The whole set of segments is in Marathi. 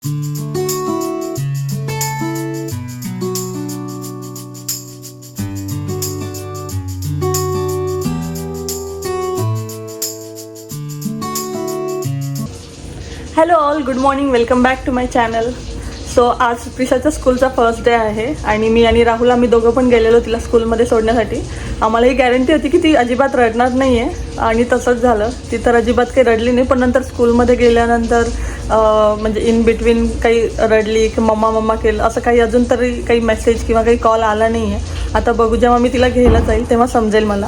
Hello all, good morning, welcome back to my channel. So आज प्रिशाच्या स्कूलचा फर्स्ट डे आहे आणि मी आणि राहुल आम्ही दोघं पण गेलेलो तिला स्कूलमध्ये सोडण्यासाठी. आम्हाला ही गॅरंटी होती की ती अजिबात रडणार नाही आहे आणि तसंच झालं. ती तर अजिबात काही रडली नाही, पण नंतर स्कूलमध्ये गेल्यानंतर म्हणजे इन बिटवीन काही रडली की मम्मा मम्मा केलं असं काही अजून तरी काही मेसेज किंवा काही कॉल आला नाही आहे. आता बघू, जेव्हा मी तिला घ्यायला जाईल तेव्हा समजेल मला.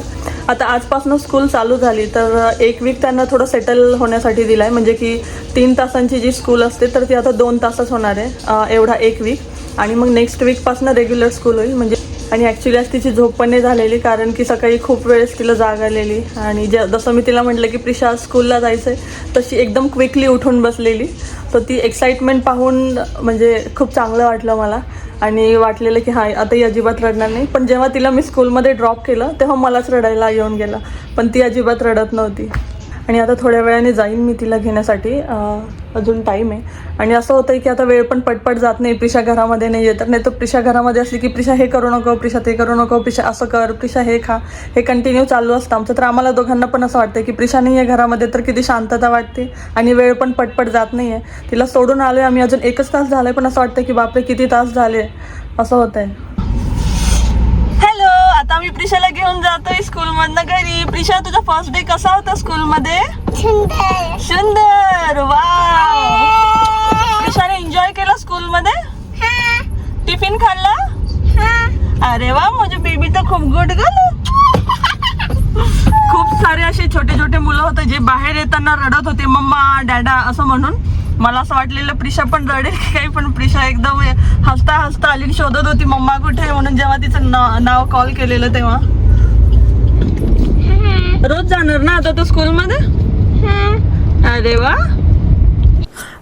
आता आजपासून स्कूल चालू झाली तर एक वीक त्यांना थोडं सेटल होण्यासाठी दिलं आहे. म्हणजे की 3 तासांची जी स्कूल असते तर ती आता 2 तासच होणार आहे एवढा एक वीक. आणि मग नेक्स्ट वीकपासून रेग्युलर स्कूल होईल. म्हणजे आणि ॲक्च्युली आज तिची झोप पण नाही झालेली, कारण की सकाळी खूप वेळेस तिला जाग आलेली. आणि जसं मी तिला म्हटलं की प्रिशा स्कूलला जायचं आहे, तशी एकदम क्विकली उठून बसलेली. तर ती एक्साइटमेंट पाहून म्हणजे खूप चांगलं वाटलं मला आणि वाटलेलं की हां आता ही अजिबात रडणार नाही. पण जेव्हा तिला मी स्कूलमध्ये ड्रॉप केलं तेव्हा मलाच रडायला येऊन गेलं, पण ती अजिबात रडत नव्हती. आणि आता थोड्या वेळाने जाईन मी तिला घेण्यासाठी, अजून टाईम आहे. आणि असं होतं आहे की आता वेळ पण पटपट जात नाही. प्रिशा घरामध्ये नाही आहे, तर नाही तर प्रिशा घरामध्ये असली की प्रिशा हे करू नको, प्रिशा ते करू नको, प्रिशा असं कर, प्रिशा हे खा, हे कंटिन्यू चालू असतं आमचं. तर आम्हाला दोघांना पण असं वाटतं की प्रिशा नाही आहे घरामध्ये तर किती शांतता वाटते आणि वेळ पण पटपट जात नाही आहे. तिला सोडून आलो आहे आम्ही, अजून 1च तास झाला आहे, पण असं वाटतं की बापरे किती तास झाले असं होत आहे. हॅलो, आता आम्ही प्रिशाला घेऊन जातोय स्कूलमधनं घरी. प्रिशा, तुझा फर्स्ट डे कसा होता स्कूलमध्ये? सुंदर. सुंदर, वाव. प्रिशाने एन्जॉय केला स्कूलमध्ये? टिफिन खाल्ला? अरे वा, माझी बेबी तर खूप गुड गर्ल. खूप सारे असे छोटे छोटे मुलं होते जे बाहेर येताना रडत होते मम्मा डॅडा असं म्हणून. मला असं वाटलेलं प्रिशा पण रडेल की काही, पण प्रिशा एकदम हसता हसता आली, शोधत होती मम्मा कुठे आहे म्हणून. जेव्हा तिचं नाव कॉल केलेलं तेव्हा. रोज जाणार ना आता तू स्कूलमध्ये? अरे वा.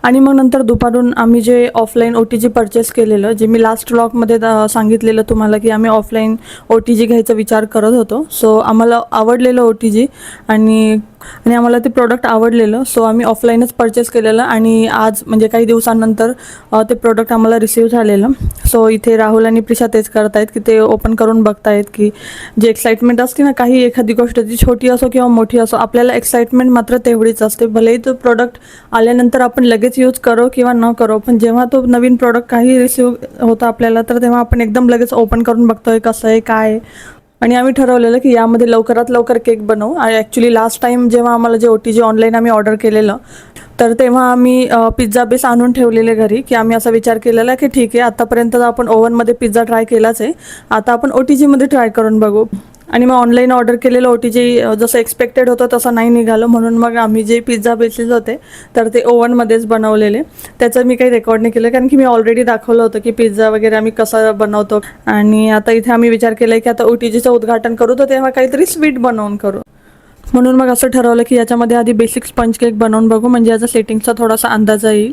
आणि मग नंतर दुपारून आम्ही जे ऑफलाईन OTG परचेस केलेलं, जे मी लास्ट व्लॉगमध्ये सांगितलेलं तुम्हाला की आम्ही ऑफलाईन OTG घ्यायचा विचार करत होतो. सो आम्हाला आवडलेलं OTG आणि आम्हाला ते प्रोडक्ट आवडलेलं. सो आम्ही ऑफलाईनच परचेस केलेलं आणि आज म्हणजे काही दिवसांनंतर ते प्रोडक्ट आम्हाला रिसीव झालेलं. सो इथे राहुल आणि प्रिशा तेच करत आहेत की ते ओपन करून बघतायत की जे एक्साइटमेंट असते ना, काही एखादी गोष्ट ती छोटी असो किंवा मोठी असो, आपल्याला एक्साइटमेंट मात्र तेवढीच असते. भलेही तो प्रोडक्ट आल्यानंतर आपण लगेच यूज करो किंवा न करो, पण जेव्हा तो नवीन प्रोडक्ट काही रिसीव होतं आपल्याला तर तेव्हा आपण एकदम लगेच ओपन करून बघतोय कसं आहे काय आहे. आणि आम्ही ठरवलेलं की यामध्ये लवकरात लवकर केक बनवू. आणि ॲक्च्युली लास्ट टाईम जेव्हा आम्हाला जे OTG ऑनलाईन आम्ही ऑर्डर केलेलं तर तेव्हा आम्ही पिझ्झा बेस आणून ठेवलेले घरी, की आम्ही असा विचार केलेला की ठीक आहे आतापर्यंत आपण ओव्हनमध्ये पिझ्झा ट्राय केलाच आहे, आता आपण OTGमध्ये ट्राय करून बघू. आणि मग ऑनलाईन ऑर्डर केलेलं OTG जसं एक्सपेक्टेड होतं तसं नाही निघालं, म्हणून मग आम्ही जे पिझ्झा बेसेस होते तर ते ओव्हनमध्येच बनवलेले. त्याचं मी काही रेकॉर्ड नाही केलं, कारण की मी ऑलरेडी दाखवलं होतं की पिझ्झा वगैरे आम्ही कसं बनवतो. आणि आता इथे आम्ही विचार केला आहे की आता OTGचं उद्घाटन करू तर तेव्हा काहीतरी स्वीट बनवून करू. म्हणून मग असं ठरवलं की याच्यामध्ये आधी बेसिक स्पंज केक बनवून बघू, म्हणजे याचा सेटिंगचा थोडासा अंदाज येईल.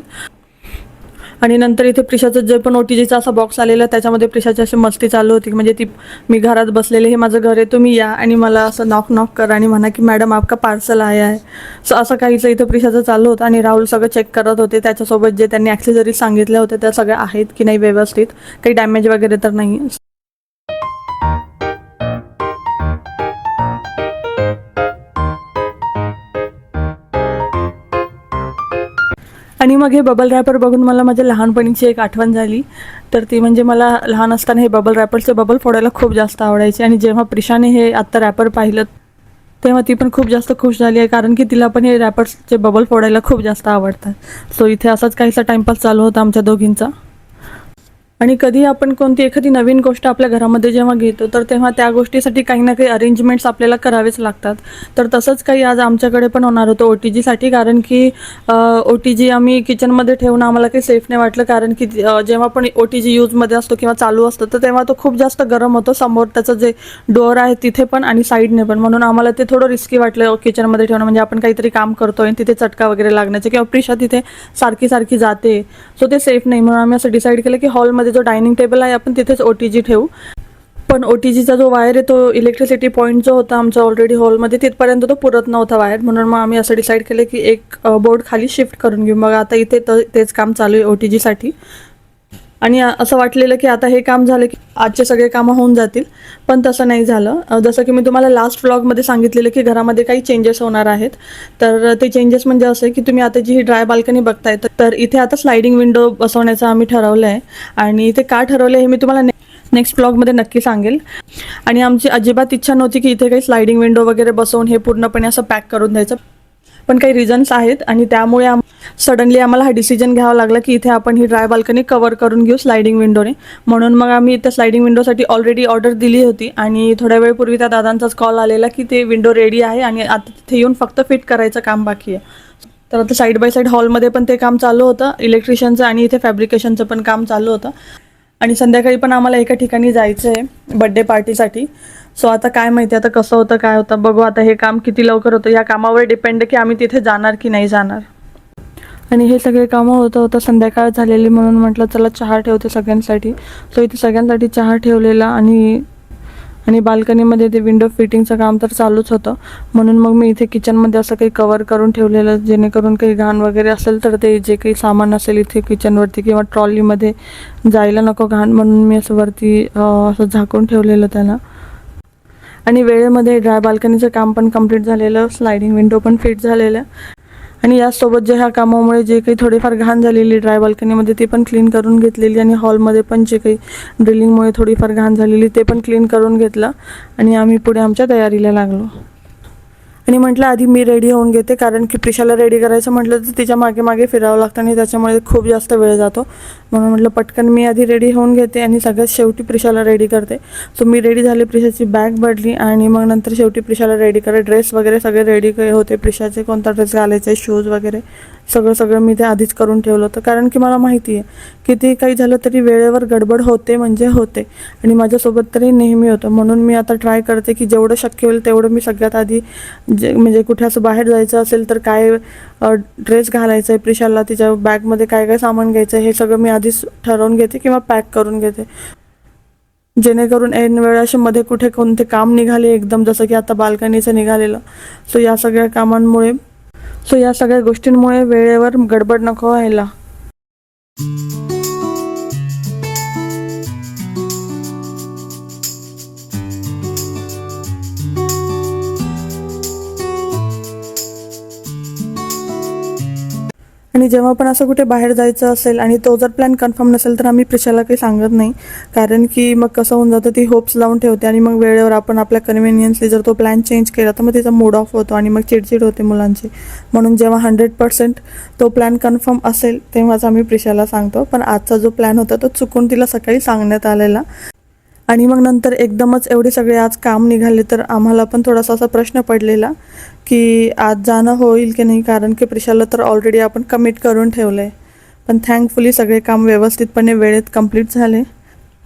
आणि नंतर इथे प्रिशाचं जे पण OTGचा असा बॉक्स आलेला त्याच्यामध्ये प्रिशाची अशी मस्ती चालू होती, म्हणजे ती मी घरात बसलेले, हे माझं घर आहे, तुम्ही या आणि मला असं नॉक करा आणि म्हणा की मॅडम आपका पार्सल आया आहे. सो असं काहीचं इथं प्रिशाचं चालू होतं. आणि राहुल सगळं चेक करत होते त्याच्यासोबत जे त्यांनी ॲक्सेसरीज सांगितल्या होत्या त्या सगळ्या आहेत की नाही व्यवस्थित, काही डॅमेज वगैरे तर नाही. आणि मग हे बबल रॅपर बघून मला माझ्या लहानपणीची एक आठवण झाली. तर ती म्हणजे मला लहान असताना हे बबल रॅपरचे बबल फोडायला खूप जास्त आवडायचे. आणि जेव्हा प्रिशाने हे आत्ता रॅपर पाहिलं तेव्हा ती पण खूप जास्त खुश झाली आहे, कारण की तिला पण हे रॅपर्सचे बबल फोडायला खूप जास्त आवडतात. सो इथे असाच काहीसा टाईमपास चालू होता आमच्या दोघींचा. आणि कधी आपण कोणती एखादी नवीन गोष्ट आपल्या घरामध्ये जेव्हा घेतो तर तेव्हा त्या गोष्टीसाठी काही ना काही अरेंजमेंट्स आपल्याला करावेच लागतात. तर तसंच काही आज आमच्याकडे पण होणार होतं OTGसाठी, कारण की OTG आम्ही किचनमध्ये ठेवणं आम्हाला काही सेफ नाही वाटलं, कारण की जेव्हा पण OTG यूजमध्ये असतो किंवा चालू असतं तर तेव्हा तो खूप जास्त गरम होतो, समोर त्याचं जे डोअर आहे तिथे पण आणि साईडने पण. म्हणून आम्हाला ते थोडं रिस्की वाटलं किचनमध्ये ठेवणं, म्हणजे आपण काहीतरी काम करतोय तिथे चटका वगैरे लागण्याचे किंवा प्रिशा तिथे सारखी जाते, सो ते सेफ नाही. म्हणून आम्ही असं डिसाईड केलं की हॉलमध्ये जो डायनिंग टेबल आहे आपण तिथेच OTG ठेवू. पण OTGचा जो वायर आहे तो इलेक्ट्रिसिटी पॉईंट जो होता आमचा ऑलरेडी हॉलमध्ये तिथपर्यंत तो पुरत नव्हता वायर, म्हणून मग आम्ही असं डिसाईड केलं की एक बोर्ड खाली शिफ्ट करून घेऊ. मग आता इथे तेच काम चालू आहे OTGसाठी. आणि असं वाटलेलं की आता हे काम झालं की आजचे सगळे कामं होऊन जातील, पण तसं नाही झालं. जसं की मी तुम्हाला लास्ट व्लॉगमध्ये सांगितलेलं की घरामध्ये काही चेंजेस होणार आहेत. तर ते चेंजेस म्हणजे असे की तुम्ही आता जी ही ड्राय बाल्कनी बघताय तर इथे आता स्लायडिंग विंडो बसवण्याचं आम्ही ठरवलं आहे. आणि ते का ठरवलं हे मी तुम्हाला नेक्स्ट ब्लॉगमध्ये नक्की सांगेल. आणि आमची अजिबात इच्छा नव्हती की इथे काही स्लायडिंग विंडो वगैरे बसवून हे पूर्णपणे असं पॅक करून द्यायचं, पण काही रिझन्स आहेत आणि त्यामुळे सडनली आम्हाला हा डिसिजन घ्यावा लागला की इथे आपण ही ड्राय बाल्कनी कवर करून घेऊ स्लायडिंग विंडोने. म्हणून मग आम्ही इथे स्लायडिंग विंडोसाठी ऑलरेडी ऑर्डर दिली होती आणि थोड्या वेळपूर्वी त्या दादांचाच कॉल आलेला की ते विंडो रेडी आहे आणि आता तिथे येऊन फक्त फिट करायचं काम बाकी आहे. तर आता साईड बाय साईड हॉलमध्ये पण ते काम चालू होतं इलेक्ट्रिशियनचं आणि इथे फॅब्रिकेशनचं पण काम चालू होतं. आणि संध्याकाळी पण आम्हाला एका ठिकाणी जायचं आहे बड्डे पार्टीसाठी. सो आता काय माहिती आता कसं होतं काय होतं बघू. आता हे काम किती लवकर होतं या कामावर डिपेंड आहे की आम्ही तिथे जाणार की नाही जाणार. आणि हे सगळे कामं होतं संध्याकाळ झालेली, म्हणून म्हटलं चला चहा ठेवते सगळ्यांसाठी. सो इथे सगळ्यांसाठी चहा ठेवलेला आणि बाल्कनीमध्ये ते विंडो फिटिंगचं काम तर चालूच होतं. म्हणून मग मी इथे किचनमध्ये असं काही कवर करून ठेवलेलं जेणेकरून काही घाण वगैरे असेल तर ते जे काही सामान असेल इथे किचनवरती किंवा ट्रॉलीमध्ये जायला नको घाण, म्हणून मी असं वरती असं झाकून ठेवलेलं त्याला. आणि वेळेमध्ये ड्राय बाल्कनीचं काम पण कंप्लीट झालेलं, स्लायडिंग विंडो पण फिट झालेलं. आणि यासोबत जे ह्या कामामुळे जे काही थोडीफार घाण झालेली ड्राय बाल्कनीमध्ये ती पण क्लीन करून घेतलेली आणि हॉलमध्ये पण जे काही ड्रिलिंगमुळे थोडीफार घाण झालेली ते पण क्लीन करून घेतलं आणि आम्ही पुढे आमच्या तयारीला लागलो. आणि म्हटलं आधी मी रेडी होऊन घेते, कारण की प्रिशाला रेडी करायचं म्हटलं तर तिच्या मागे मागे फिरावं लागतं आणि त्याच्यामुळे खूप जास्त वेळ जातो. म्हणून म्हटलं पटकन मी आधी रेडी होऊन घेते आणि सगळ्यात शेवटी प्रिशाला रेडी करते. सो मी रेडी झाले, प्रिशाची बॅग भरली आणि मग नंतर शेवटी प्रिशाला रेडी करे. ड्रेस वगैरे सगळे रेडी होते, प्रिशाचे कोणता ड्रेस घालायचा आहे, शूज वगैरे सगळं मी ते आधीच करून ठेवलं होतं. कारण की मला माहिती आहे किती काही झालं तरी वेळेवर गडबड होते म्हणजे होते आणि माझ्यासोबत तरी नेहमी होतं. म्हणून मी आता ट्राय करते की जेवढं शक्य होईल तेवढं मी सगळ्यात आधी म्हणजे कुठे असं बाहेर जायचं असेल तर काय ड्रेस घालायचा आहे प्रिशाला, तिच्या बॅगमध्ये काय काय सामान घ्यायचं आहे हे सगळं मी आधीच ठरवून घेते किंवा पॅक करून घेते, जेणेकरून ऐन वेळ असे मध्ये कुठे कोणते काम निघाले एकदम, जसं की आता बाल्कनीचं निघालेलं. सो या सगळ्या गोष्टींमुळे वेळेवर गडबड नको व्हायला. आणि जेव्हा पण असं कुठे बाहेर जायचं असेल आणि तो जर प्लॅन कन्फर्म नसेल तर आम्ही प्रिशाला काही सांगत नाही, कारण की मग कसं होऊन जातं ती होप्स लावून ठेवते आणि मग वेळेवर आपण आपल्या कन्व्हिनियन्सली जर तो प्लॅन चेंज केला तर मग तिचा मूड ऑफ होतो आणि मग चिडचिड होते मुलांची. म्हणून जेव्हा 100% तो प्लॅन कन्फर्म असेल तेव्हाच आम्ही प्रिशाला सांगतो. पण आजचा जो प्लॅन होता तो चुकून तिला सकाळी सांगण्यात आलेला आणि मग नंतर एकदमच एवढे सगळे आज काम निघाले तर आम्हाला पण थोडासा असा प्रश्न पडलेला की आज जाणं होईल की नाही, कारण की प्रिशाला तर ऑलरेडी आपण कमिट करून ठेवलं आहे. पण थँकफुली सगळे काम व्यवस्थितपणे वेळेत कंप्लीट झाले.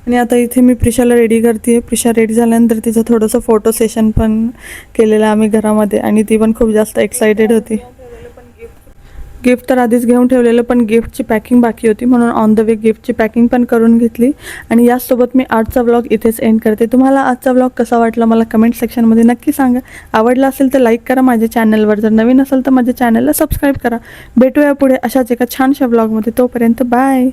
आणि आता इथे मी प्रिशाला रेडी करते. प्रिशा रेडी झाल्यानंतर तिचं थोडंसं फोटो सेशन पण केलेलं आम्ही घरामध्ये आणि ती पण खूप जास्त एक्सायटेड होती. गिफ्ट तर आधीच घेऊन ठेवलेलं, पण गिफ्टची पॅकिंग बाकी होती म्हणून ऑन द वे गिफ्टची पॅकिंग पण करून घेतली. आणि याचसोबत मी आजचा व्लॉग इथेच एंड करते. तुम्हाला आजचा व्लॉग कसा वाटला मला कमेंट सेक्शनमध्ये नक्की सांगा. आवडला असेल तर लाईक करा माझ्या चॅनलवर, जर नवीन असेल तर माझ्या चॅनलला सबस्क्राईब करा. भेटूया पुढे अशाच एका छानशा व्लॉगमध्ये. तोपर्यंत बाय.